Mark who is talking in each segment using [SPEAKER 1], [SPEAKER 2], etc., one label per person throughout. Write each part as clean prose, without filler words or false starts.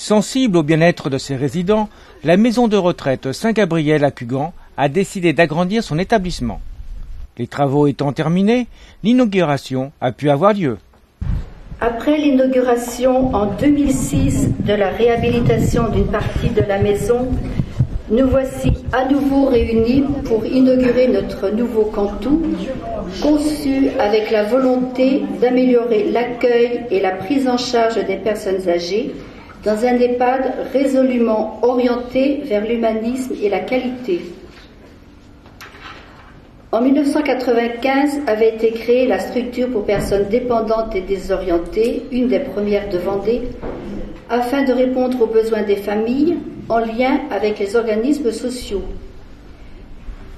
[SPEAKER 1] Sensible au bien-être de ses résidents, la maison de retraite Saint-Gabriel à Cugand a décidé d'agrandir son établissement. Les travaux étant terminés, l'inauguration a pu avoir lieu.
[SPEAKER 2] Après l'inauguration en 2006 de la réhabilitation d'une partie de la maison, nous voici à nouveau réunis pour inaugurer notre nouveau cantou, conçu avec la volonté d'améliorer l'accueil et la prise en charge des personnes âgées dans un EHPAD résolument orienté vers l'humanisme et la qualité. En 1995 avait été créée la structure pour personnes dépendantes et désorientées, une des premières de Vendée, afin de répondre aux besoins des familles en lien avec les organismes sociaux.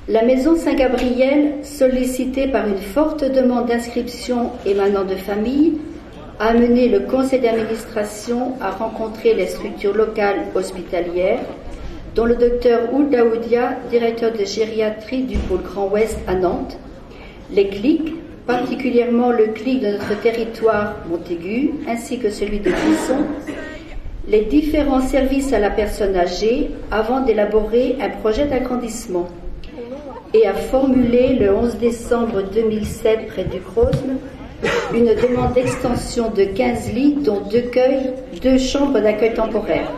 [SPEAKER 2] La maison Saint-Gabriel, sollicitée par une forte demande d'inscription émanant de familles, a amené le conseil d'administration à rencontrer les structures locales hospitalières, dont le docteur Ould Daoudia, directeur de gériatrie du pôle Grand Ouest à Nantes, les CLIC, particulièrement le CLIC de notre territoire Montaigu, ainsi que celui de Clisson, les différents services à la personne âgée avant d'élaborer un projet d'agrandissement et a formulé le 11 décembre 2007 près du Crozme une demande d'extension de 15 lits dont 2 chambres d'accueil temporaire.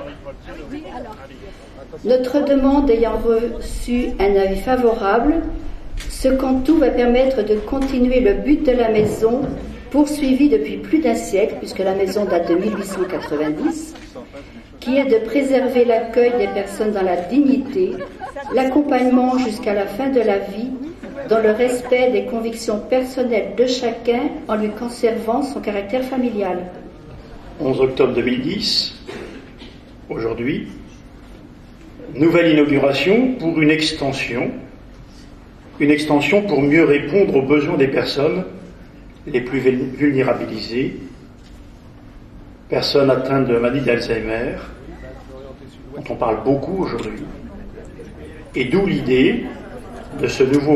[SPEAKER 2] Notre demande ayant reçu un avis favorable, ce cantou va permettre de continuer le but de la maison poursuivi depuis plus d'un siècle, puisque la maison date de 1890, qui est de préserver l'accueil des personnes dans la dignité, l'accompagnement jusqu'à la fin de la vie, dans le respect des convictions personnelles de chacun en lui conservant son caractère familial.
[SPEAKER 3] 11 octobre 2010, aujourd'hui, nouvelle inauguration pour une extension pour mieux répondre aux besoins des personnes les plus vulnérabilisées, personnes atteintes de maladie d'Alzheimer, dont on parle beaucoup aujourd'hui, et d'où l'idée de ce nouveau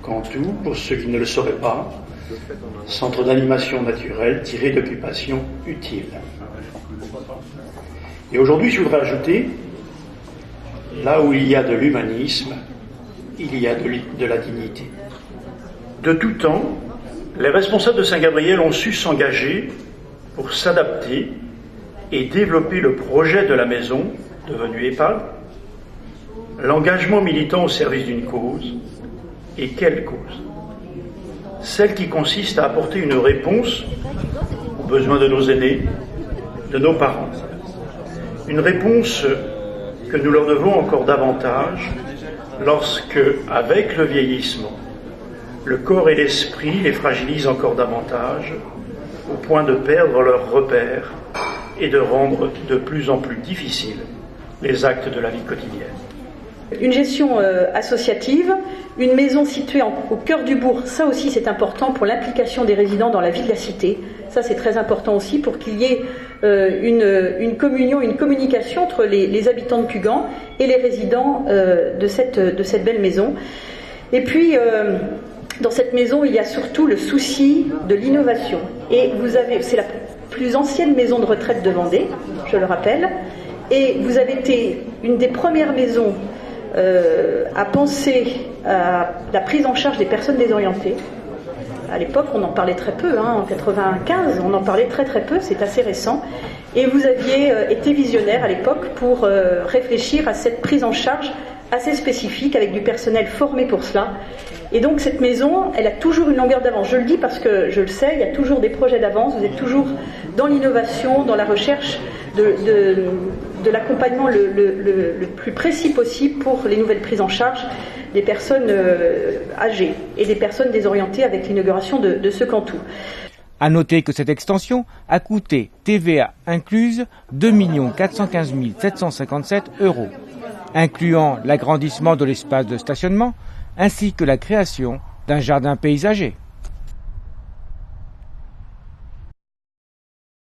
[SPEAKER 3] cantou, pour ceux qui ne le sauraient pas, centre d'animation naturelle tiré d'occupation utile. Et aujourd'hui, je voudrais ajouter, là où il y a de l'humanisme, il y a de la dignité. De tout temps, les responsables de Saint-Gabriel ont su s'engager pour s'adapter et développer le projet de la maison, devenue EHPAD, l'engagement militant au service d'une cause. Et quelle cause? Celle qui consiste à apporter une réponse aux besoins de nos aînés, de nos parents. Une réponse que nous leur devons encore davantage lorsque, avec le vieillissement, le corps et l'esprit les fragilisent encore davantage au point de perdre leurs repères et de rendre de plus en plus difficiles les actes de la vie quotidienne.
[SPEAKER 4] Une gestion associative, une maison située au cœur du bourg, ça aussi c'est important pour l'implication des résidents dans la vie de la cité. Ça c'est très important aussi pour qu'il y ait une communion, une communication entre les habitants de Cugand et les résidents de cette belle maison. Et puis dans cette maison il y a surtout le souci de l'innovation. Et c'est la plus ancienne maison de retraite de Vendée, je le rappelle, et vous avez été une des premières maisons à penser à la prise en charge des personnes désorientées. À l'époque, on en parlait très peu, en 95, on en parlait très très peu, c'est assez récent. Et vous aviez été visionnaire à l'époque pour réfléchir à cette prise en charge assez spécifique avec du personnel formé pour cela. Et donc cette maison, elle a toujours une longueur d'avance. Je le dis parce que je le sais, il y a toujours des projets d'avance, vous êtes toujours dans l'innovation, dans la recherche de l'accompagnement le plus précis possible pour les nouvelles prises en charge des personnes âgées et des personnes désorientées avec l'inauguration de ce cantou.
[SPEAKER 1] À noter que cette extension a coûté, TVA incluse, 2 415 757 €, incluant l'agrandissement de l'espace de stationnement ainsi que la création d'un jardin paysager.